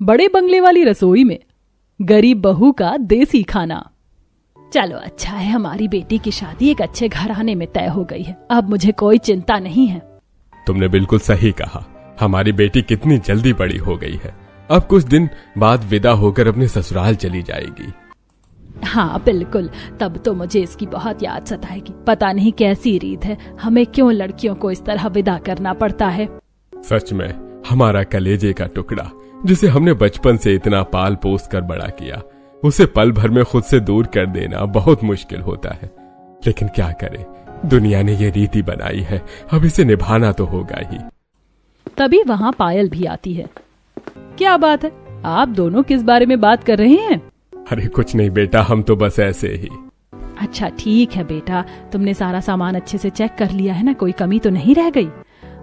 बड़े बंगले वाली रसोई में गरीब बहू का देसी खाना। चलो अच्छा है, हमारी बेटी की शादी एक अच्छे घराने में तय हो गई है, अब मुझे कोई चिंता नहीं है। तुमने बिल्कुल सही कहा, हमारी बेटी कितनी जल्दी बड़ी हो गई है, अब कुछ दिन बाद विदा होकर अपने ससुराल चली जाएगी। हाँ बिल्कुल, तब तो मुझे इसकी बहुत याद सताएगी। पता नहीं कैसी रीत है, हमें क्यों लड़कियों को इस तरह विदा करना पड़ता है। सच में हमारा कलेजे का टुकड़ा, जिसे हमने बचपन से इतना पाल पोस कर बड़ा किया, उसे पल भर में खुद से दूर कर देना बहुत मुश्किल होता है। लेकिन क्या करें, दुनिया ने ये रीति बनाई है, अब इसे निभाना तो होगा ही। तभी वहाँ पायल भी आती है। क्या बात है, आप दोनों किस बारे में बात कर रहे हैं? अरे कुछ नहीं बेटा, हम तो बस ऐसे ही। अच्छा ठीक है बेटा, तुमने सारा सामान अच्छे से चेक कर लिया है ना, कोई कमी तो नहीं रह गई?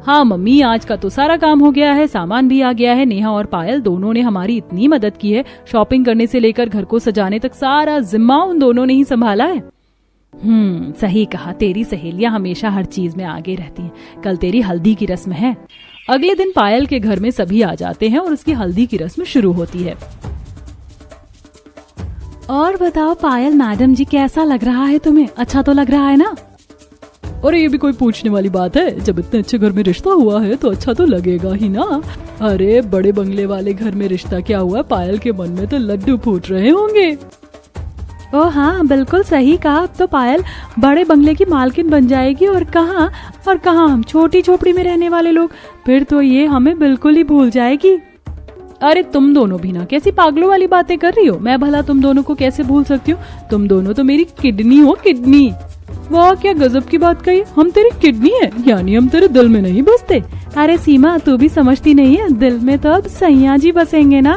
हाँ मम्मी, आज का तो सारा काम हो गया है, सामान भी आ गया है। नेहा और पायल दोनों ने हमारी इतनी मदद की है, शॉपिंग करने से लेकर घर को सजाने तक सारा जिम्मा उन दोनों ने ही संभाला है। सही कहा, तेरी सहेलियां हमेशा हर चीज में आगे रहती हैं। कल तेरी हल्दी की रस्म है। अगले दिन पायल के घर में सभी आ जाते हैं और उसकी हल्दी की रस्म शुरू होती है। और बताओ पायल मैडम जी, कैसा लग रहा है तुम्हें? अच्छा तो लग रहा है ना? और ये भी कोई पूछने वाली बात है, जब इतने अच्छे घर में रिश्ता हुआ है तो अच्छा तो लगेगा ही ना। अरे बड़े बंगले वाले घर में रिश्ता क्या हुआ, पायल के मन में तो लड्डू फूट रहे होंगे। ओ हाँ बिल्कुल सही कहा, अब तो पायल बड़े बंगले की मालकिन बन जाएगी और कहाँ हम छोटी झोपड़ी में रहने वाले लोग, फिर तो ये हमें बिल्कुल ही भूल जाएगी। अरे तुम दोनों भी ना कैसी पागलों वाली बातें कर रही हो, मैं भला तुम दोनों को कैसे भूल सकती हूँ? तुम दोनों तो मेरी किडनी हो, किडनी। वाह क्या गजब की बात कही, हम तेरी किडनी है, यानी हम तेरे दिल में नहीं बसते। अरे सीमा तू भी समझती नहीं है, दिल में तो अब सैया जी बसेंगे ना।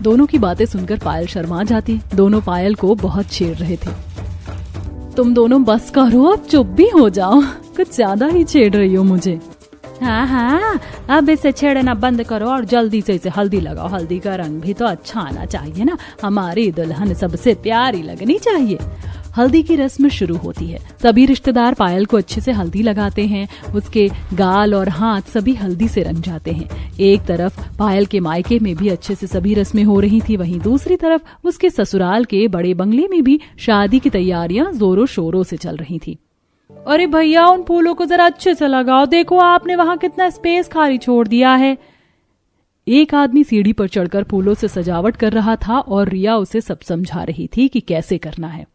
दोनों की बातें सुनकर पायल शर्मा जाती। दोनों पायल को बहुत छेड़ रहे थे। तुम दोनों बस करो, अब चुप भी हो जाओ, कुछ ज्यादा ही छेड़ रही हो मुझे। हाँ, अब इसे छेड़ना बंद करो और जल्दी से इसे हल्दी लगाओ। हल्दी का रंग भी तो अच्छा आना चाहिए ना, हमारी दुल्हन सबसे प्यारी लगनी चाहिए। हल्दी की रस्म शुरू होती है। सभी रिश्तेदार पायल को अच्छे से हल्दी लगाते हैं, उसके गाल और हाथ सभी हल्दी से रंग जाते हैं। एक तरफ पायल के मायके में भी अच्छे से सभी रस्में हो रही थी, वहीं दूसरी तरफ उसके ससुराल के बड़े बंगले में भी शादी की तैयारियां जोरों शोरों से चल रही थी। अरे भैया उन फूलों को जरा अच्छे से लगाओ, देखो आपने वहाँ कितना स्पेस खाली छोड़ दिया है। एक आदमी सीढ़ी पर चढ़कर फूलों से सजावट कर रहा था और रिया उसे सब समझा रही थी कि कैसे करना है।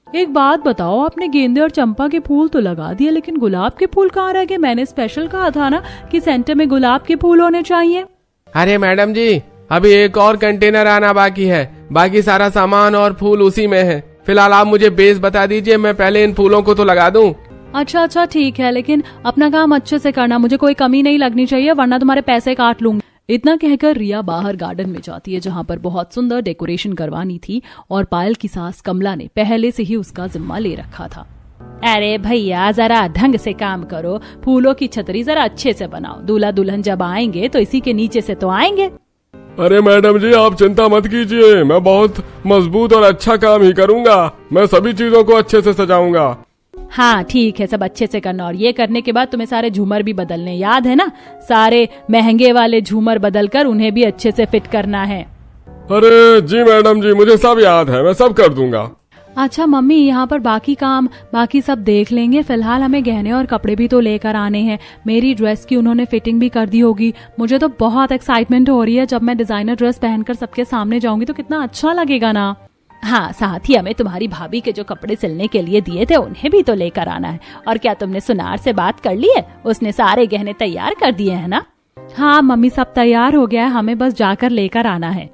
एक बात बताओ, आपने गेंदे और चंपा के फूल तो लगा दिए, लेकिन गुलाब के फूल कहाँ रह गए? मैंने स्पेशल कहा था ना कि सेंटर में गुलाब के फूल होने चाहिए। अरे मैडम जी, अभी एक और कंटेनर आना बाकी है, बाकी सारा सामान और फूल उसी में है। फिलहाल आप मुझे बेस बता दीजिए, मैं पहले इन फूलों को तो लगा दूं। अच्छा ठीक है, लेकिन अपना काम अच्छे से करना, मुझे कोई कमी नहीं लगनी चाहिए, वरना तुम्हारे पैसे काट लूंगी। इतना कहकर रिया बाहर गार्डन में जाती है, जहाँ पर बहुत सुंदर डेकोरेशन करवानी थी और पायल की सास कमला ने पहले से ही उसका जिम्मा ले रखा था। अरे भैया जरा ढंग से काम करो, फूलों की छतरी जरा अच्छे से बनाओ, दूल्हा दुल्हन जब आएंगे तो इसी के नीचे से तो आएंगे। अरे मैडम जी आप चिंता मत कीजिए, मैं बहुत मजबूत और अच्छा काम ही करूँगा, मैं सभी चीजों को अच्छे से सजाऊंगा। हाँ ठीक है, सब अच्छे से करना, और ये करने के बाद तुम्हें सारे झूमर भी बदलने, याद है ना? सारे महंगे वाले झूमर बदलकर उन्हें भी अच्छे से फिट करना है। अरे जी मैडम जी, मुझे सब याद है, मैं सब कर दूंगा। अच्छा मम्मी, यहाँ पर बाकी सब देख लेंगे, फिलहाल हमें गहने और कपड़े भी तो लेकर आने हैं। मेरी ड्रेस की उन्होंने फिटिंग भी कर दी होगी, मुझे तो बहुत एक्साइटमेंट हो रही है, जब मैं डिजाइनर ड्रेस पहनकर सबके सामने जाऊंगी तो कितना अच्छा लगेगा ना। हाँ, साथ ही हमें तुम्हारी भाभी के जो कपड़े सिलने के लिए दिए थे उन्हें भी तो लेकर आना है। और क्या तुमने सुनार से बात कर ली है? उसने सारे गहने तैयार कर दिए हैं ना? हाँ मम्मी, सब तैयार हो गया है, हमें बस जाकर लेकर आना है।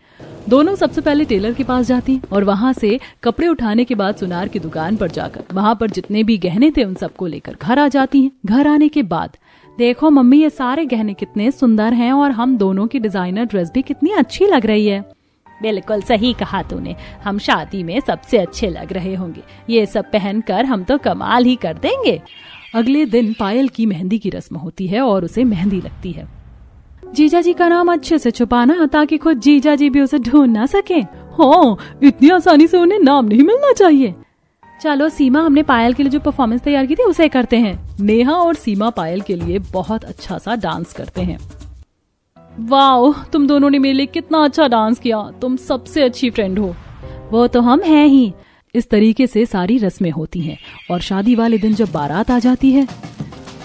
दोनों सबसे पहले टेलर के पास जाती और वहाँ से कपड़े उठाने के बाद सुनार की दुकान पर जाकर वहाँ पर जितने भी गहने थे उन सबको लेकर घर आ जाती हैं। घर आने के बाद देखो मम्मी, ये सारे गहने कितने सुंदर हैं और हम दोनों की डिजाइनर ड्रेस भी कितनी अच्छी लग रही है। बिल्कुल सही कहा तूने, हम शादी में सबसे अच्छे लग रहे होंगे, ये सब पहनकर हम तो कमाल ही कर देंगे। अगले दिन पायल की मेहंदी की रस्म होती है और उसे मेहंदी लगती है। जीजा जी का नाम अच्छे से छुपाना ताकि खुद जीजा जी भी उसे ढूंढ ना सके। हाँ, इतनी आसानी से उन्हें नाम नहीं मिलना चाहिए। चलो सीमा, हमने पायल के लिए जो परफॉर्मेंस तैयार की थी उसे करते हैं। नेहा और सीमा पायल के लिए बहुत अच्छा सा डांस करते हैं। वाह, तुम दोनों ने मेरे लिए कितना अच्छा डांस किया, तुम सबसे अच्छी फ्रेंड हो। वो तो हम हैं ही। इस तरीके से सारी रस्में होती हैं और शादी वाले दिन जब बारात आ जाती है,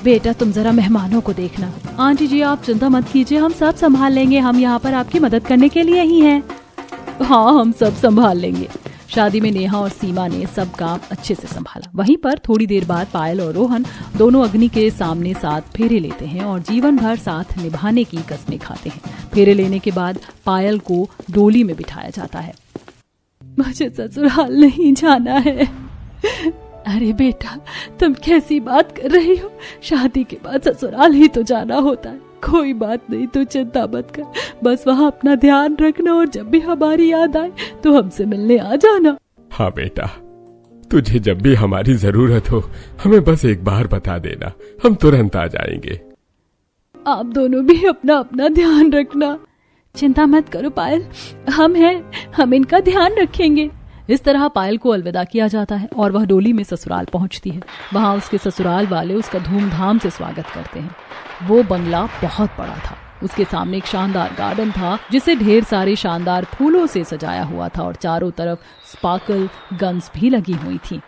बेटा तुम जरा मेहमानों को देखना। आंटी जी आप चिंता मत कीजिए, हम सब संभाल लेंगे, हम यहाँ पर आपकी मदद करने के लिए ही हैं। हाँ हम सब संभाल लेंगे। शादी में नेहा और सीमा ने सब काम अच्छे से संभाला। वहीं पर थोड़ी देर बाद पायल और रोहन दोनों अग्नि के सामने साथ फेरे लेते हैं और जीवन भर साथ निभाने की कसमें खाते हैं। फेरे लेने के बाद पायल को डोली में बिठाया जाता है। मुझे ससुराल नहीं जाना है। अरे बेटा तुम कैसी बात कर रही हो, शादी के बाद ससुराल ही तो जाना होता है। कोई बात नहीं, तू चिंता मत कर, बस वहाँ अपना ध्यान रखना और जब भी हमारी याद आए तो हमसे मिलने आ जाना। हाँ बेटा, तुझे जब भी हमारी जरूरत हो हमें बस एक बार बता देना, हम तुरंत आ जाएंगे। आप दोनों भी अपना अपना ध्यान रखना। चिंता मत करो पायल, हम हैं, हम इनका ध्यान रखेंगे। इस तरह पायल को अलविदा किया जाता है और वह डोली में ससुराल पहुंचती है। वहां उसके ससुराल वाले उसका धूमधाम से स्वागत करते हैं। वो बंगला बहुत बड़ा था। उसके सामने एक शानदार गार्डन था जिसे ढेर सारे शानदार फूलों से सजाया हुआ था और चारों तरफ स्पार्कल गन्स भी लगी हुई थी।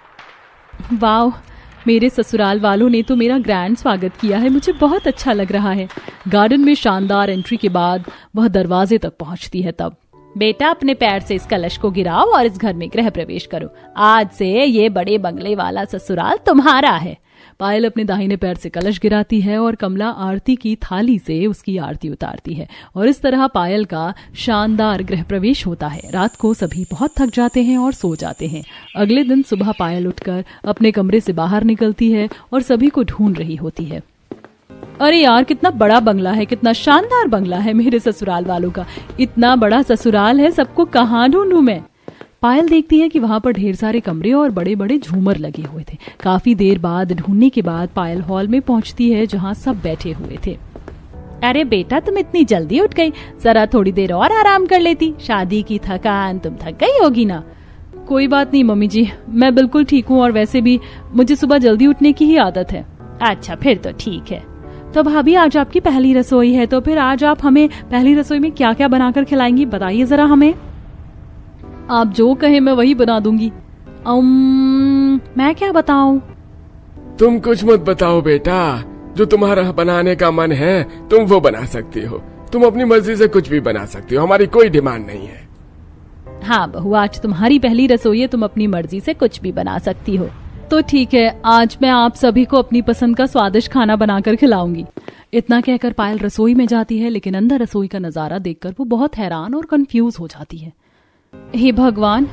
वाह, मेरे ससुराल वालों ने तो मेरा ग्रैंड स्वागत किया है, मुझे बहुत अच्छा लग रहा है। गार्डन में शानदार एंट्री के बाद वह दरवाजे तक पहुंचती है। तब बेटा अपने पैर से इस कलश को गिराओ और इस घर में गृह प्रवेश करो। आज से ये बड़े बंगले वाला ससुराल तुम्हारा है। पायल अपने दाहिने पैर से कलश गिराती है और कमला आरती की थाली से उसकी आरती उतारती है और इस तरह पायल का शानदार गृह प्रवेश होता है। रात को सभी बहुत थक जाते हैं और सो जाते हैं। अगले दिन सुबह पायल उठकर अपने कमरे से बाहर निकलती है और सभी को ढूंढ रही होती है। अरे यार कितना बड़ा बंगला है, कितना शानदार बंगला है मेरे ससुराल वालों का। इतना बड़ा ससुराल है, सबको कहाँ ढूंढूं मैं। पायल देखती है कि वहां पर ढेर सारे कमरे और बड़े बड़े झूमर लगे हुए थे। काफी देर बाद ढूंढने के बाद पायल हॉल में पहुंचती है जहां सब बैठे हुए थे। अरे बेटा तुम इतनी जल्दी उठ गई, जरा थोड़ी देर और आराम कर लेती। शादी की थकान, तुम थक गई होगी ना। कोई बात नहीं मम्मी जी, मैं बिल्कुल ठीक हूँ और वैसे भी मुझे सुबह जल्दी उठने की ही आदत है। अच्छा फिर तो ठीक है। तो भाभी आज आपकी पहली रसोई है, तो फिर आज आप हमें पहली रसोई में क्या क्या बनाकर खिलाएंगी, बताइए जरा हमें। आप जो कहे मैं वही बना दूंगी। मैं क्या बताऊं? तुम कुछ मत बताओ बेटा, जो तुम्हारा बनाने का मन है तुम वो बना सकती हो। तुम अपनी मर्जी से कुछ भी बना सकती हो, हमारी कोई डिमांड नहीं है। हाँ बहू, आज तुम्हारी पहली रसोई है, तुम अपनी मर्जी से कुछ भी बना सकती हो। तो ठीक है, आज मैं आप सभी को अपनी पसंद का स्वादिष्ट खाना बनाकर खिलाऊंगी। इतना कहकर पायल रसोई में जाती है, लेकिन अंदर रसोई का नजारा देखकर वो बहुत हैरान और कंफ्यूज हो जाती है। हे भगवान,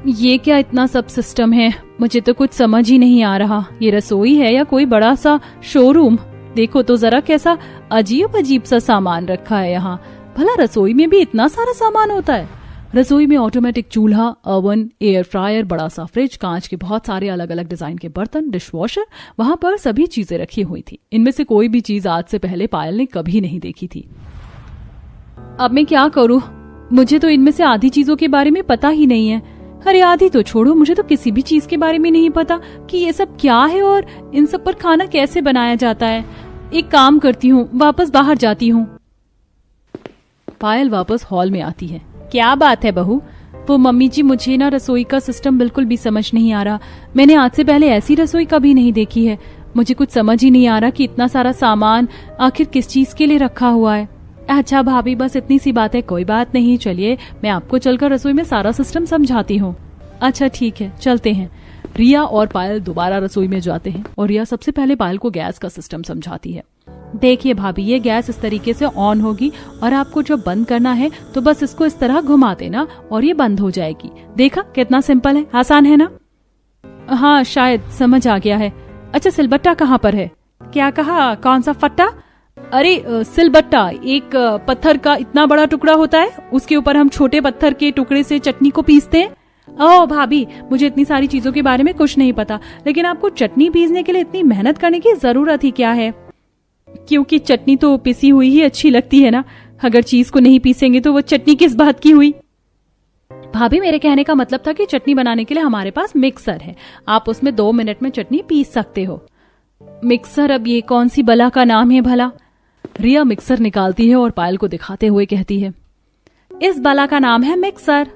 ये क्या इतना सब सिस्टम है, मुझे तो कुछ समझ ही नहीं आ रहा। ये रसोई है या कोई बड़ा सा शोरूम? देखो तो जरा कैसा अजीब अजीब सा सामान रखा है यहाँ। भला रसोई में भी इतना सारा सामान होता है? रसोई में ऑटोमेटिक चूल्हा, ओवन, एयर फ्रायर, बड़ा सा फ्रिज, कांच के बहुत सारे अलग अलग डिजाइन के बर्तन, डिशवॉशर, वहां पर सभी चीजें रखी हुई थी। इनमें से कोई भी चीज आज से पहले पायल ने कभी नहीं देखी थी। अब मैं क्या करूं? मुझे तो इनमें से आधी चीजों के बारे में पता ही नहीं है। अरे आधी तो छोड़ो, मुझे तो किसी भी चीज के बारे में नहीं पता कि ये सब क्या है और इन सब पर खाना कैसे बनाया जाता है। एक काम करती हूँ, वापस बाहर जाती हूँ। पायल वापस हॉल में आती है। क्या बात है बहू? वो मम्मी जी, मुझे ना रसोई का सिस्टम बिल्कुल भी समझ नहीं आ रहा। मैंने आज से पहले ऐसी रसोई कभी नहीं देखी है। मुझे कुछ समझ ही नहीं आ रहा कि इतना सारा सामान आखिर किस चीज के लिए रखा हुआ है। अच्छा भाभी, बस इतनी सी बात है, कोई बात नहीं, चलिए मैं आपको चलकर रसोई में सारा सिस्टम समझाती हूँ। अच्छा ठीक है, चलते हैं। रिया और पायल दोबारा रसोई में जाते हैं और रिया सबसे पहले पायल को गैस का सिस्टम समझाती है। देखिए भाभी, ये गैस इस तरीके से ऑन होगी और आपको जब बंद करना है तो बस इसको इस तरह घुमा देना और ये बंद हो जाएगी। देखा कितना सिंपल है, आसान है ना? हाँ शायद समझ आ गया है। अच्छा सिलबट्टा कहाँ पर है? क्या कहा? कौन सा फट्टा? अरे सिलबट्टा एक पत्थर का इतना बड़ा टुकड़ा होता है, उसके ऊपर हम छोटे पत्थर के टुकड़े से चटनी को पीसते हैं। ओह भाभी, मुझे इतनी सारी चीजों के बारे में कुछ नहीं पता, लेकिन आपको चटनी पीसने के लिए इतनी मेहनत करने की जरूरत ही क्या है? क्योंकि चटनी तो पिसी हुई ही अच्छी लगती है ना। अगर चीज को नहीं पीसेंगे तो वो चटनी किस बात की हुई? भाभी मेरे कहने का मतलब था कि चटनी बनाने के लिए हमारे पास मिक्सर है, आप उसमें 2 मिनट में चटनी पीस सकते हो। मिक्सर? अब ये कौन सी बला का नाम है भला? रिया मिक्सर निकालती है और पायल को दिखाते हुए कहती है, इस बाला का नाम है मिक्सर,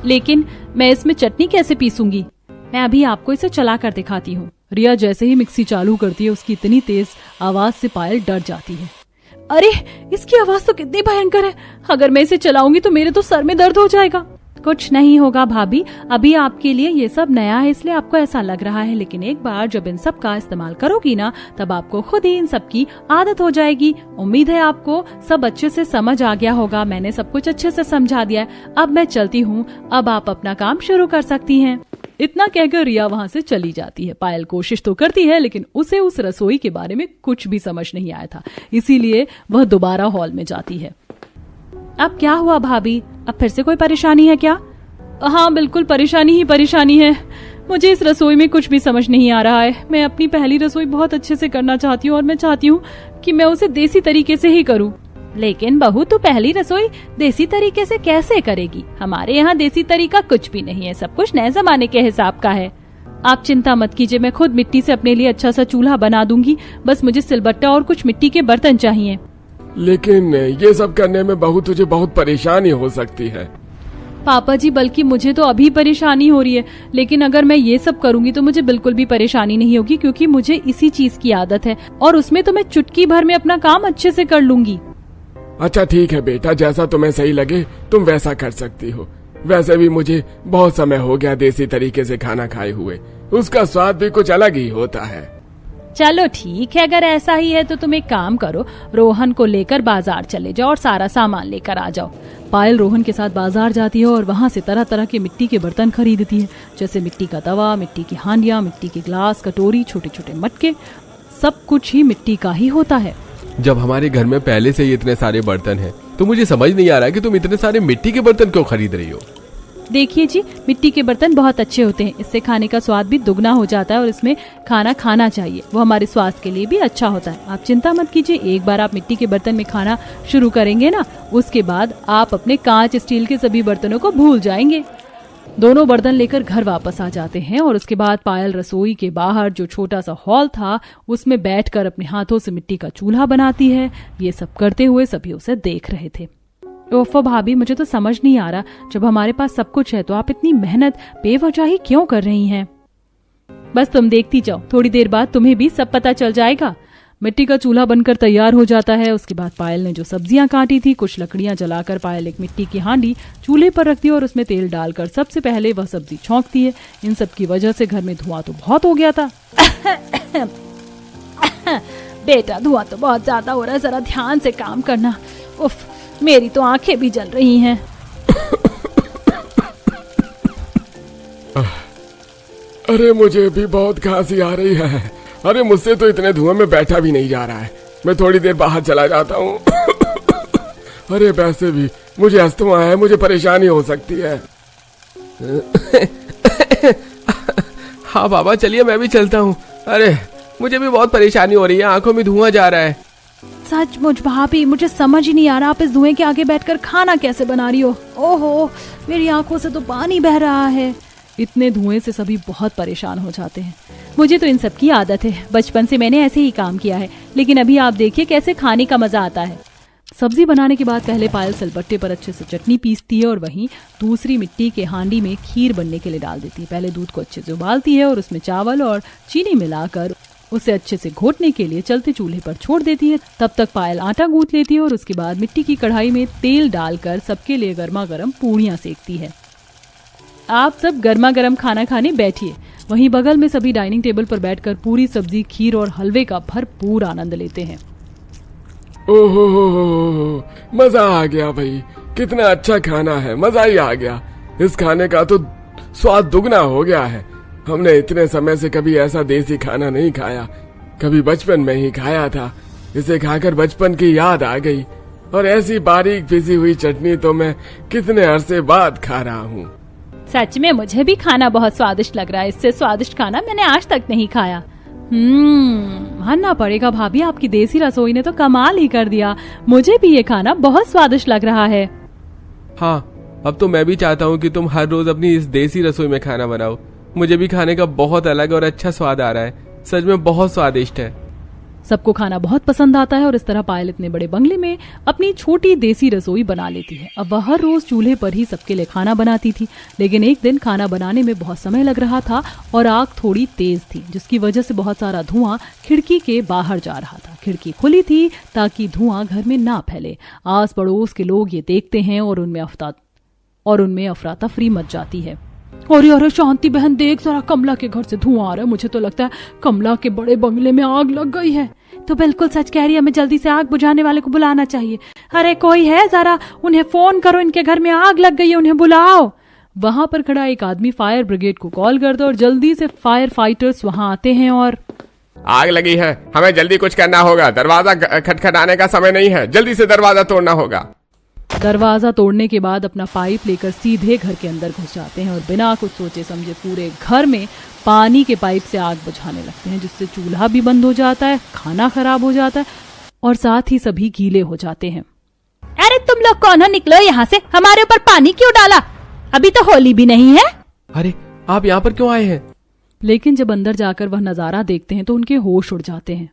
लेकिन मैं इसमें चटनी कैसे पीसूंगी? मैं अभी आपको इसे चला कर दिखाती हूँ। रिया जैसे ही मिक्सी चालू करती है उसकी इतनी तेज आवाज से पायल डर जाती है। अरे इसकी आवाज तो कितनी भयंकर है, अगर मैं इसे चलाऊंगी तो मेरे तो सर में दर्द हो जाएगा। कुछ नहीं होगा भाभी, अभी आपके लिए ये सब नया है इसलिए आपको ऐसा लग रहा है, लेकिन एक बार जब इन सब का इस्तेमाल करोगी ना तब आपको खुद ही इन सब की आदत हो जाएगी। उम्मीद है आपको सब अच्छे से समझ आ गया होगा, मैंने सब कुछ अच्छे से समझा दिया है। अब मैं चलती हूँ, अब आप अपना काम शुरू कर सकती हैं। इतना कहकर रिया वहाँ से चली जाती है। पायल कोशिश तो करती है लेकिन उसे उस रसोई के बारे में कुछ भी समझ नहीं आया था, इसीलिए वह दोबारा हॉल में जाती है। अब क्या हुआ भाभी, अब फिर से कोई परेशानी है क्या? हाँ बिल्कुल परेशानी ही परेशानी है, मुझे इस रसोई में कुछ भी समझ नहीं आ रहा है। मैं अपनी पहली रसोई बहुत अच्छे से करना चाहती हूँ और मैं चाहती हूँ कि मैं उसे देसी तरीके से ही करूँ। लेकिन बहू तू पहली रसोई देसी तरीके से कैसे करेगी? हमारे यहाँ देसी तरीका कुछ भी नहीं है, सब कुछ नए जमाने के हिसाब का है। आप चिंता मत कीजिए, मैं खुद मिट्टी से अपने लिए अच्छा सा चूल्हा बना दूंगी, बस मुझे सिलबट्टा और कुछ मिट्टी के बर्तन चाहिए। लेकिन ये सब करने में बहू तुझे बहुत परेशानी हो सकती है। पापा जी बल्कि मुझे तो अभी परेशानी हो रही है, लेकिन अगर मैं ये सब करूंगी तो मुझे बिल्कुल भी परेशानी नहीं होगी, क्योंकि मुझे इसी चीज की आदत है और उसमें तो मैं चुटकी भर में अपना काम अच्छे से कर लूंगी। अच्छा ठीक है बेटा, जैसा तुम्हें सही लगे तुम वैसा कर सकती हो। वैसे भी मुझे बहुत समय हो गया देसी तरीके से खाना खाए हुए, उसका स्वाद भी कुछ अलग ही होता है। चलो ठीक है, अगर ऐसा ही है तो तुम एक काम करो, रोहन को लेकर बाजार चले जाओ और सारा सामान लेकर आ जाओ। पायल रोहन के साथ बाजार जाती है और वहाँ से तरह तरह के मिट्टी के बर्तन खरीदती है, जैसे मिट्टी का तवा, मिट्टी की हांडियां, मिट्टी के ग्लास, कटोरी, छोटे छोटे मटके, सब कुछ ही मिट्टी का ही होता है। जब हमारे घर में पहले से ही इतने सारे बर्तन हैं, तो मुझे समझ नहीं आ रहा है कि तुम इतने सारे मिट्टी के बर्तन क्यों खरीद रही हो। देखिए जी, मिट्टी के बर्तन बहुत अच्छे होते हैं, इससे खाने का स्वाद भी दुगना हो जाता है और इसमें खाना खाना चाहिए, वो हमारे स्वास्थ्य के लिए भी अच्छा होता है। आप चिंता मत कीजिए, एक बार आप मिट्टी के बर्तन में खाना शुरू करेंगे ना, उसके बाद आप अपने कांच स्टील के सभी बर्तनों को भूल जाएंगे। दोनों बर्तन लेकर घर वापस आ जाते हैं और उसके बाद पायल रसोई के बाहर जो छोटा सा हॉल था उसमें बैठकर अपने हाथों से मिट्टी का चूल्हा बनाती है। ये सब करते हुए सभी उसे देख रहे थे। ओफो भाभी, मुझे तो समझ नहीं आ रहा, जब हमारे पास सब कुछ है तो आप इतनी मेहनत बेवजह ही क्यों कर रही हैं? बस तुम देखती जाओ, थोड़ी देर बाद तुम्हें भी सब पता चल जाएगा। मिट्टी का चूल्हा बनकर तैयार हो जाता है। उसके बाद पायल ने जो सब्जियां काटी थी, कुछ लकड़ियां जलाकर पायल एक मिट्टी की हांडी चूल्हे पर रखती है और उसमें तेल डालकर सबसे पहले वह सब्जी छौंकती है। इन सब की वजह से घर में धुआं तो बहुत हो गया था। बेटा, धुआं तो बहुत ज्यादा हो रहा है, जरा ध्यान से काम करना। उफ, मेरी तो आंखें भी जल रही हैं। अरे मुझे भी बहुत खांसी आ रही है। अरे मुझसे तो इतने धुएं में बैठा भी नहीं जा रहा है, मैं थोड़ी देर बाहर चला जाता हूँ। अरे वैसे भी मुझे अस्थमा है, मुझे परेशानी हो सकती है। हाँ बाबा, चलिए मैं भी चलता हूँ। अरे मुझे भी बहुत परेशानी हो रही है, आंखों में धुआं जा रहा है। सचमुच भाभी, मुझे समझ ही नहीं आ रहा आप इस धुएं के आगे बैठकर खाना कैसे बना रही हो। ओहो, मेरी आंखों से तो पानी बह रहा है। इतने धुएं से सभी बहुत परेशान हो जाते हैं। मुझे तो इन सब की आदत है, बचपन से मैंने ऐसे ही काम किया है, लेकिन अभी आप देखिए कैसे खाने का मजा आता है। सब्जी बनाने के बाद पहले पायल सिलबट्टे पर अच्छे से चटनी पीसती है और वहीं दूसरी मिट्टी के हांडी में खीर बनने के लिए डाल देती है। पहले दूध को अच्छे से उबालती है और उसमें चावल और चीनी मिलाकर उसे अच्छे से घोटने के लिए चलते चूल्हे पर छोड़ देती है। तब तक पायल आटा गूंथ लेती है और उसके बाद मिट्टी की कढ़ाई में तेल डालकर सबके लिए गर्मा गर्म पूड़ियाँ सेकती है। आप सब गर्मा गर्म खाना खाने बैठिए। वहीं बगल में सभी डाइनिंग टेबल पर बैठकर पूरी सब्जी, खीर और हलवे का भरपूर आनंद लेते हैं। ओहो, मजा आ गया भाई, कितना अच्छा खाना है, मजा ही आ गया। इस खाने का तो स्वाद दुगना हो गया है। हमने इतने समय से कभी ऐसा देसी खाना नहीं खाया, कभी बचपन में ही खाया था। इसे खाकर बचपन की याद आ गई और ऐसी बारीक पिसी हुई चटनी तो मैं कितने अरसे बाद खा रहा हूँ। सच में मुझे भी खाना बहुत स्वादिष्ट लग रहा है, इससे स्वादिष्ट खाना मैंने आज तक नहीं खाया। मानना पड़ेगा भाभी, आपकी देसी रसोई ने तो कमाल ही कर दिया। मुझे भी ये खाना बहुत स्वादिष्ट लग रहा है। हाँ, अब तो मैं भी चाहता हूँ कि तुम हर रोज अपनी इस देसी रसोई में खाना बनाओ। मुझे भी खाने का बहुत अलग और अच्छा स्वाद आ रहा है, सच में बहुत स्वादिष्ट है। सबको खाना बहुत पसंद आता है और इस तरह पायल इतने बड़े बंगले में अपनी छोटी देसी रसोई बना लेती है। अब वह हर रोज चूल्हे पर ही सबके लिए खाना बनाती थी, लेकिन एक दिन खाना बनाने में बहुत समय लग रहा था और आग थोड़ी तेज थी, जिसकी वजह से बहुत सारा धुआं खिड़की के बाहर जा रहा था। खिड़की खुली थी ताकि धुआं घर में ना फैले। आस पड़ोस के लोग ये देखते हैं और उनमें अफरा तफरी मच जाती है। अरे शांति बहन, देख जरा, कमला के घर से धुआं आ रहा है। मुझे तो लगता है कमला के बड़े बंगले में आग लग गई है। तो बिल्कुल सच कह रही है, हमें जल्दी से आग बुझाने वाले को बुलाना चाहिए। अरे कोई है, जरा उन्हें फोन करो, इनके घर में आग लग गई है, उन्हें बुलाओ। वहां पर खड़ा एक आदमी फायर ब्रिगेड को कॉल कर दो और जल्दी से फायर फाइटर्स वहां आते हैं और आग लगी है, हमें जल्दी कुछ करना होगा, दरवाजा खटखटाने का समय नहीं है, जल्दी से दरवाजा तोड़ना होगा। दरवाजा तोड़ने के बाद अपना पाइप लेकर सीधे घर के अंदर घुस जाते हैं और बिना कुछ सोचे समझे पूरे घर में पानी के पाइप से आग बुझाने लगते हैं, जिससे चूल्हा भी बंद हो जाता है, खाना खराब हो जाता है और साथ ही सभी गीले हो जाते हैं। अरे तुम लोग कौन हो, निकलो यहाँ से, हमारे ऊपर पानी क्यों डाला? अभी तो होली भी नहीं है। अरे आप यहाँ पर क्यों आए हैं? लेकिन जब अंदर जाकर वह नजारा देखते हैं तो उनके होश उड़ जाते हैं।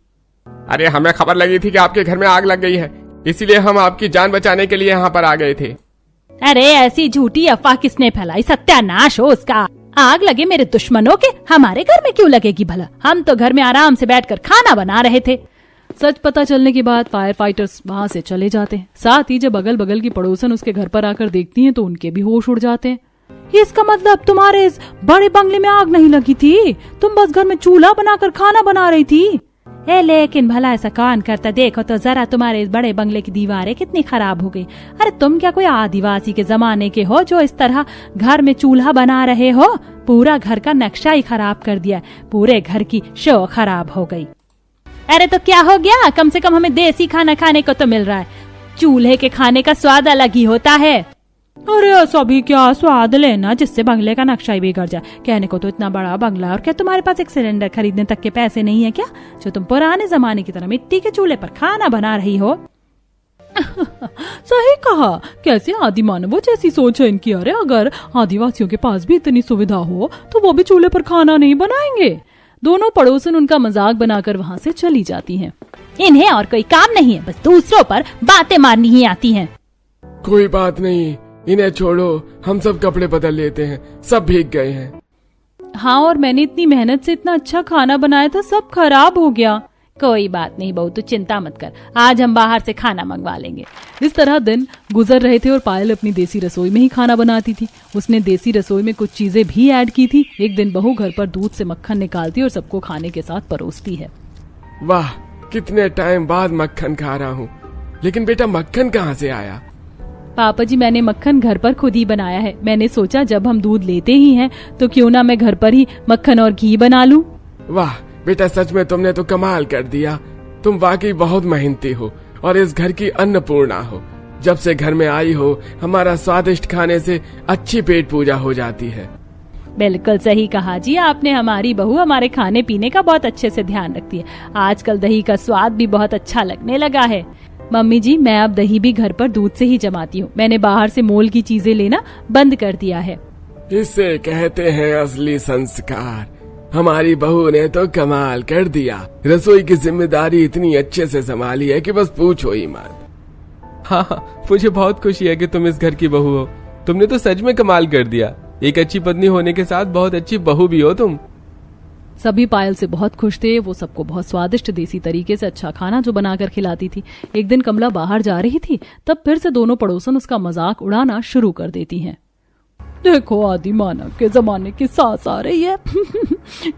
अरे हमें खबर लगी थी कि आपके घर में आग लग गई है, इसीलिए हम आपकी जान बचाने के लिए यहाँ पर आ गए थे। अरे ऐसी झूठी अफवाह किसने फैलाई? सत्यानाश हो उसका। आग लगे मेरे दुश्मनों के, हमारे घर में क्यों लगेगी भला? हम तो घर में आराम से बैठकर खाना बना रहे थे। सच पता चलने के बाद फायर फाइटर्स वहां से चले जाते हैं। साथ ही जब अगल बगल की पड़ोसन उसके घर पर आकर देखती हैं तो उनके भी होश उड़ जाते हैं। इसका मतलब तुम्हारे इस बड़े बंगले में आग नहीं लगी थी, तुम बस घर में चूल्हा बनाकर खाना बना रही थी। लेकिन भला ऐसा कौन करता? देखो तो जरा, तुम्हारे इस बड़े बंगले की दीवारें कितनी खराब हो गई। अरे तुम क्या कोई आदिवासी के जमाने के हो जो इस तरह घर में चूल्हा बना रहे हो? पूरा घर का नक्शा ही खराब कर दिया, पूरे घर की शो खराब हो गई। अरे तो क्या हो गया, कम से कम हमें देसी खाना खाने को तो मिल रहा है। चूल्हे के खाने का स्वाद अलग ही होता है। अरे ऐसा भी क्या स्वाद लेना जिससे बंगले का नक्शा ही बिगड़ जाए? कहने को तो इतना बड़ा बंगला, और क्या तुम्हारे पास एक सिलेंडर खरीदने तक के पैसे नहीं है क्या, जो तुम पुराने जमाने की तरह मिट्टी के चूल्हे पर खाना बना रही हो? सही कहा, कैसे आदि मानवों जैसी सोच है इनकी। अरे अगर आदिवासियों के पास भी इतनी सुविधा हो तो वो भी चूल्हे पर खाना नहीं बनाएंगे। दोनों पड़ोसन उनका मजाक बनाकर वहाँ से चली जाती हैं। इन्हें और कोई काम नहीं है, बस दूसरों पर बातें मारनी ही आती हैं। कोई बात नहीं, इन्हें छोड़ो, हम सब कपड़े बदल लेते हैं, सब भीग गए हैं। हाँ, और मैंने इतनी मेहनत से इतना अच्छा खाना बनाया था, सब खराब हो गया। कोई बात नहीं बहू, तू चिंता मत कर, आज हम बाहर से खाना मंगवा लेंगे। इस तरह दिन गुजर रहे थे और पायल अपनी देसी रसोई में ही खाना बनाती थी। उसने देसी रसोई में कुछ चीजें भी ऐड की थी। एक दिन बहू घर पर दूध से मक्खन निकालती और सबको खाने के साथ परोसती है। वाह, कितने टाइम बाद मक्खन खा रहा हूँ। लेकिन बेटा, मक्खन कहाँ से आया? पापा जी, मैंने मक्खन घर पर खुद ही बनाया है। मैंने सोचा जब हम दूध लेते ही हैं तो क्यों ना मैं घर पर ही मक्खन और घी बना लूं। वाह बेटा, सच में तुमने तो कमाल कर दिया। तुम वाकई बहुत मेहनती हो और इस घर की अन्नपूर्णा हो। जब से घर में आई हो, हमारा स्वादिष्ट खाने से अच्छी पेट पूजा हो जाती है। बिल्कुल सही कहा जी आपने। हमारी बहू हमारे खाने पीने का बहुत अच्छे से ध्यान रखती है। आजकल दही का स्वाद भी बहुत अच्छा लगने लगा है। मम्मी जी, मैं अब दही भी घर पर दूध से ही जमाती हूँ। मैंने बाहर से मोल की चीजें लेना बंद कर दिया है। इसे कहते हैं असली संस्कार। हमारी बहू ने तो कमाल कर दिया। रसोई की जिम्मेदारी इतनी अच्छे से संभाली है कि बस पूछो ही मत। हाँ, मुझे बहुत खुशी है कि तुम इस घर की बहू हो। तुमने तो सच में कमाल कर दिया। एक अच्छी पत्नी होने के साथ बहुत अच्छी बहू भी हो तुम। सभी पायल से बहुत खुश थे। वो सबको बहुत स्वादिष्ट देसी तरीके से अच्छा खाना जो बनाकर खिलाती थी। एक दिन कमला बाहर जा रही थी, तब फिर से दोनों पड़ोसन उसका मजाक उड़ाना शुरू कर देती हैं। देखो, आदि मानव के जमाने की सास आ रही है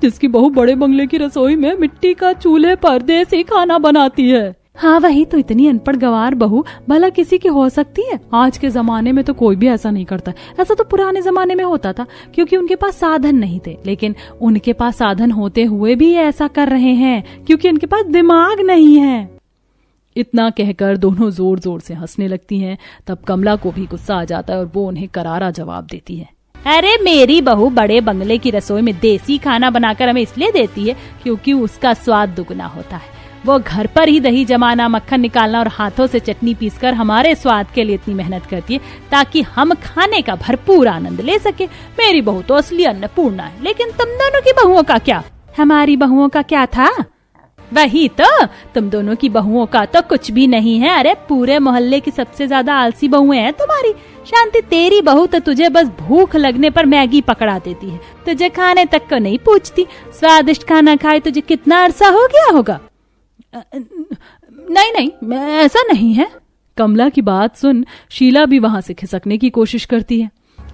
जिसकी बहू बड़े बंगले की रसोई में मिट्टी का चूल्हे पर देसी खाना बनाती है। हाँ वही तो, इतनी अनपढ़ गवार बहू भला किसी की हो सकती है? आज के जमाने में तो कोई भी ऐसा नहीं करता। ऐसा तो पुराने जमाने में होता था क्योंकि उनके पास साधन नहीं थे। लेकिन उनके पास साधन होते हुए भी ऐसा कर रहे हैं क्योंकि उनके पास दिमाग नहीं है। इतना कहकर दोनों जोर जोर से हंसने लगती हैं। तब कमला को भी गुस्सा आ जाता है और वो उन्हें करारा जवाब देती है। अरे मेरी बहू बड़े बंगले की रसोई में देसी खाना बनाकर हमें इसलिए देती है क्योंकि उसका स्वाद दुगना होता है। वो घर पर ही दही जमाना, मक्खन निकालना और हाथों से चटनी पीसकर हमारे स्वाद के लिए इतनी मेहनत करती है ताकि हम खाने का भरपूर आनंद ले सके। मेरी बहू तो असली अन्नपूर्णा है। लेकिन तुम दोनों की बहुओं का क्या? हमारी बहुओं का क्या था? वही तो, तुम दोनों की बहुओं का तो कुछ भी नहीं है। अरे पूरे मोहल्ले की सबसे ज्यादा आलसी बहुएं हैं तुम्हारी। शांति, तेरी बहू तो तुझे बस भूख लगने पर मैगी पकड़ा देती है, तुझे खाने तक को नहीं पूछती। स्वादिष्ट खाना खाए तुझे कितना अरसा हो गया होगा। नहीं, ऐसा नहीं है। कमला की बात सुन शीला भी वहां से खिसकने की कोशिश करती है।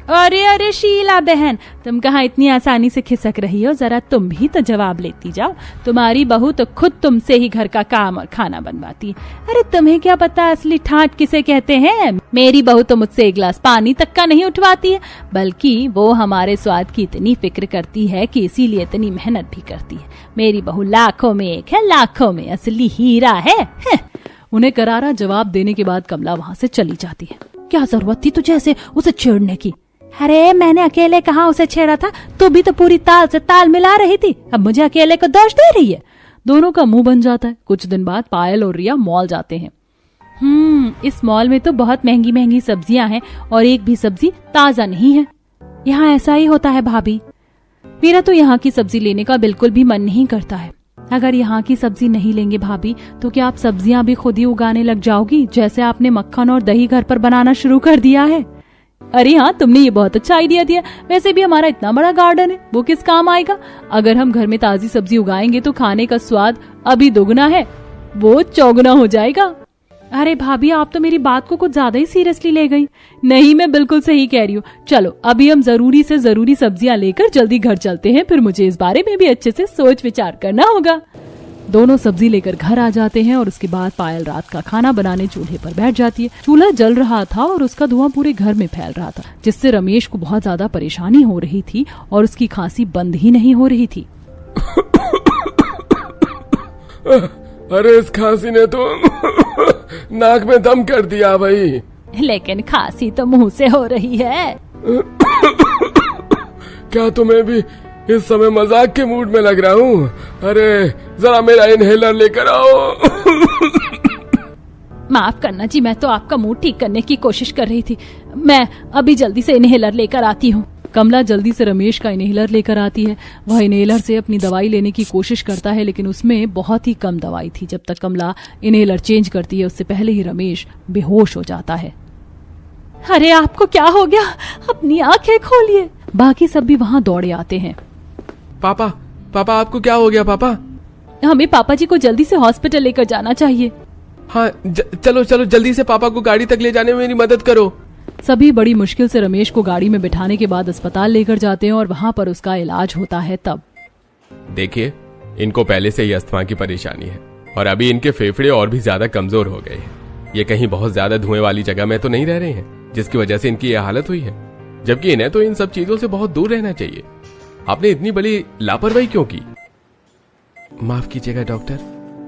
अरे शीला बहन, तुम कहाँ इतनी आसानी से खिसक रही हो? जरा तुम भी तो जवाब लेती जाओ। तुम्हारी बहू तो खुद तुमसे ही घर का काम और खाना बनवाती है। अरे तुम्हें क्या पता असली ठाट किसे कहते हैं? मेरी बहू तो मुझसे एक गिलास पानी तक का नहीं उठवाती है, बल्कि वो हमारे स्वाद की इतनी फिक्र करती है कि इसीलिए इतनी मेहनत भी करती है। मेरी बहू लाखों में एक है, लाखों में असली हीरा है। उन्हें करारा जवाब देने के बाद कमला वहां से चली जाती है। क्या जरूरत थी तुझे ऐसे उसे छेड़ने की? अरे मैंने अकेले कहाँ उसे छेड़ा था? तू भी तो पूरी ताल से ताल मिला रही थी, अब मुझे अकेले को दोष दे रही है। दोनों का मुंह बन जाता है। कुछ दिन बाद पायल और रिया मॉल जाते हैं। इस मॉल में तो बहुत महंगी महंगी सब्जियां हैं और एक भी सब्जी ताजा नहीं है। यहाँ ऐसा ही होता है भाभी। मेरा तो यहाँ की सब्जी लेने का बिल्कुल भी मन नहीं करता है। अगर यहाँ की सब्जी नहीं लेंगे भाभी, तो क्या आप सब्जियां भी खुद ही उगाने लग जाओगी, जैसे आपने मक्खन और दही घर पर बनाना शुरू कर दिया है? अरे हाँ, तुमने ये बहुत अच्छा आइडिया दिया। वैसे भी हमारा इतना बड़ा गार्डन है, वो किस काम आएगा? अगर हम घर में ताजी सब्जी उगाएंगे तो खाने का स्वाद अभी दोगुना है, वो चौगुना हो जाएगा। अरे भाभी, आप तो मेरी बात को कुछ ज्यादा ही सीरियसली ले गई। नहीं, मैं बिल्कुल सही कह रही हूँ। चलो अभी हम जरूरी से जरूरी सब्जियां लेकर जल्दी घर चलते हैं, फिर मुझे इस बारे में भी अच्छे से सोच विचार करना होगा। दोनों सब्जी लेकर घर आ जाते हैं और उसके बाद पायल रात का खाना बनाने चूल्हे पर बैठ जाती है। चूल्हा जल रहा था और उसका धुआं पूरे घर में फैल रहा था, जिससे रमेश को बहुत ज्यादा परेशानी हो रही थी और उसकी खांसी बंद ही नहीं हो रही थी। अरे इस खांसी ने तो नाक में दम कर दिया भाई। लेकिन खांसी तो मुंह से हो रही है। क्या तुम्हें भी इस समय मजाक के मूड में लग रहा हूँ? अरे जरा मेरा इनहेलर लेकर आओ। माफ करना जी, मैं तो आपका मूड ठीक करने की कोशिश कर रही थी। मैं अभी जल्दी से इनहेलर लेकर आती हूँ। कमला जल्दी से रमेश का इनहेलर लेकर आती है। वह इनहेलर से अपनी दवाई लेने की कोशिश करता है, लेकिन उसमें बहुत ही कम दवाई थी। जब तक कमला इनहेलर चेंज करती है, उससे पहले ही रमेश बेहोश हो जाता है। अरे आपको क्या हो गया? अपनी आंखें खोलिए। बाकी सब भी वहाँ दौड़े आते हैं। पापा आपको क्या हो गया पापा? हमें पापा जी को जल्दी से हॉस्पिटल लेकर जाना चाहिए। हाँ चलो जल्दी से पापा को गाड़ी तक ले जाने में मेरी मदद करो। सभी बड़ी मुश्किल से रमेश को गाड़ी में बिठाने के बाद अस्पताल लेकर जाते हैं और वहाँ पर उसका इलाज होता है। तब देखिए, इनको पहले से ही अस्थमा की परेशानी है और अभी इनके फेफड़े और भी ज्यादा कमजोर हो गए हैं। ये कहीं बहुत ज्यादा धुएं वाली जगह में तो नहीं रह रहे हैं, जिसकी वजह से इनकी यह हालत हुई है, जबकि इन्हें तो इन सब चीजों से बहुत दूर रहना चाहिए। आपने इतनी बड़ी लापरवाही क्यों की? माफ कीजिएगा डॉक्टर,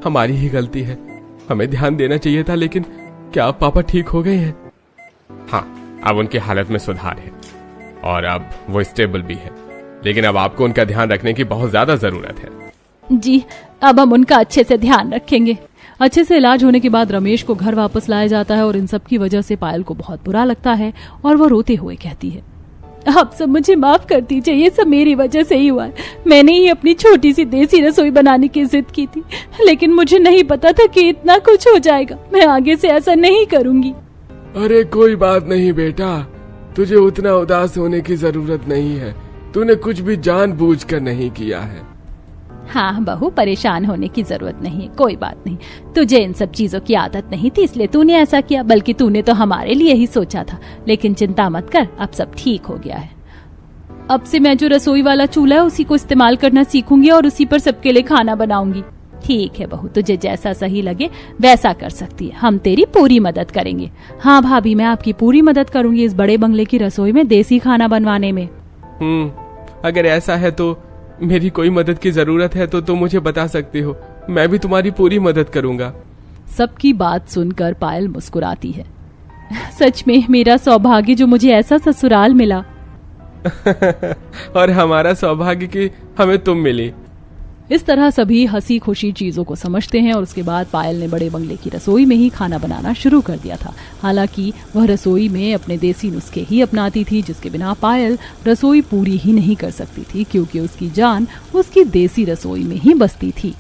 हमारी ही गलती है, हमें ध्यान देना चाहिए था। लेकिन क्या आप पापा ठीक हो गए हैं? हाँ, अब उनकी हालत में सुधार है और अब वो स्टेबल भी है, लेकिन अब आपको उनका ध्यान रखने की बहुत ज्यादा जरूरत है। जी, अब हम उनका अच्छे से ध्यान रखेंगे। अच्छे से इलाज होने के बाद रमेश को घर वापस लाया जाता है और इन सब की वजह से पायल को बहुत बुरा लगता है और वो रोते हुए कहती है, आप सब मुझे माफ कर दीजिए, ये सब मेरी वजह से ही हुआ है। मैंने ही अपनी छोटी सी देसी रसोई बनाने की जिद की थी, लेकिन मुझे नहीं पता था कि इतना कुछ हो जाएगा। मैं आगे से ऐसा नहीं करूंगी। अरे कोई बात नहीं बेटा, तुझे उतना उदास होने की जरूरत नहीं है। तूने कुछ भी जानबूझकर नहीं किया है। हाँ बहू, परेशान होने की जरूरत नहीं है, कोई बात नहीं। तुझे इन सब चीजों की आदत नहीं थी, इसलिए तूने ऐसा किया, बल्कि तूने तो हमारे लिए ही सोचा था। लेकिन चिंता मत कर, अब सब ठीक हो गया है। अब से मैं जो रसोई वाला चूल्हा है उसी को इस्तेमाल करना सीखूंगी और उसी पर सबके लिए खाना बनाऊंगी। ठीक है बहू, तुझे जैसा सही लगे वैसा कर सकती है, हम तेरी पूरी मदद करेंगे। हाँ भाभी, मैं आपकी पूरी मदद करूंगी इस बड़े बंगले की रसोई में देसी खाना बनवाने में। अगर ऐसा है तो मेरी कोई मदद की जरूरत है तो तुम मुझे बता सकती हो, मैं भी तुम्हारी पूरी मदद करूंगा। सबकी बात सुनकर पायल मुस्कुराती है। सच में मेरा सौभाग्य जो मुझे ऐसा ससुराल मिला। और हमारा सौभाग्य कि हमें तुम मिली। इस तरह सभी हंसी खुशी चीजों को समझते हैं और उसके बाद पायल ने बड़े बंगले की रसोई में ही खाना बनाना शुरू कर दिया था। हालांकि वह रसोई में अपने देसी नुस्खे ही अपनाती थी, जिसके बिना पायल रसोई पूरी ही नहीं कर सकती थी, क्योंकि उसकी जान उसकी देसी रसोई में ही बसती थी।